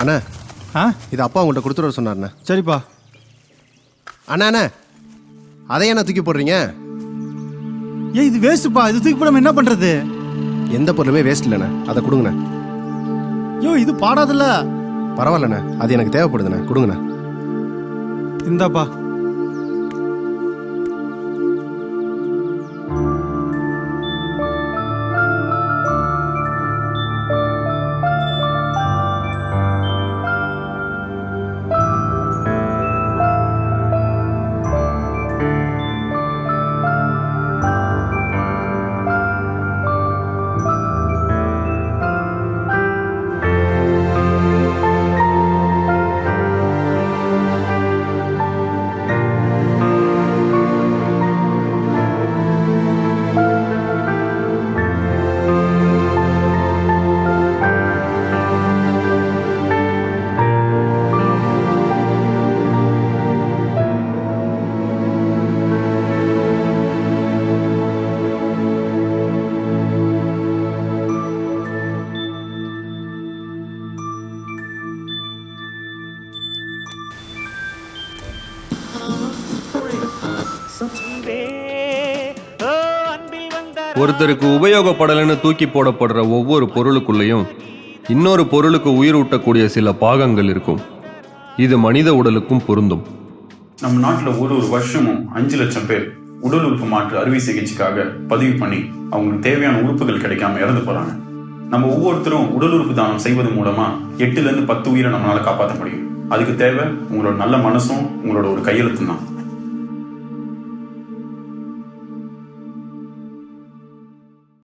அண்ணா ஆ இது அப்பா உங்கள்கிட்ட கொடுத்துட சொன்னார்ண்ணே. சரிப்பா. அண்ணா அதையே நான் தூக்கி போடுறீங்க? ஏன் இது வேஸ்ட்டுப்பா, இது தூக்கி போடாம என்ன பண்ணுறது? எந்த பொருளுமே வேஸ்ட் இல்லைண்ணே, அதை கொடுங்கண்ணே. ஐயோ இது பாடாதுல்ல. பரவாயில்லண்ணே, அது எனக்கு தேவைப்படுதுண்ணே, கொடுங்கண்ணே. இந்தாப்பா. ஒருத்தருக்கு உபயோகப்படலைன்னு தூக்கி போடப்படுற ஒவ்வொரு பொருளுக்குள்ளேயும் இன்னொரு பொருளுக்கு உயிர் ஊட்டக்கூடிய சில பாகங்கள் இருக்கும். இது மனித உடலுக்கும் பொருந்தும். நம்ம நாட்டில் ஒரு வருஷமும் 5 லட்சம் பேர் உடல் உறுப்பு மாற்று அறுவை சிகிச்சைக்காக பதிவு பண்ணி அவங்களுக்கு தேவையான உறுப்புகள் கிடைக்காம இறந்து போறாங்க. நம்ம ஒவ்வொருத்தரும் உடல் உறுப்பு தானம் செய்வது மூலமா 8 to 10 உயிரை நம்மளால காப்பாற்ற முடியும். அதுக்கு தேவை உங்களோட நல்ல மனசும் உங்களோட ஒரு கையெழுத்தும் தான்.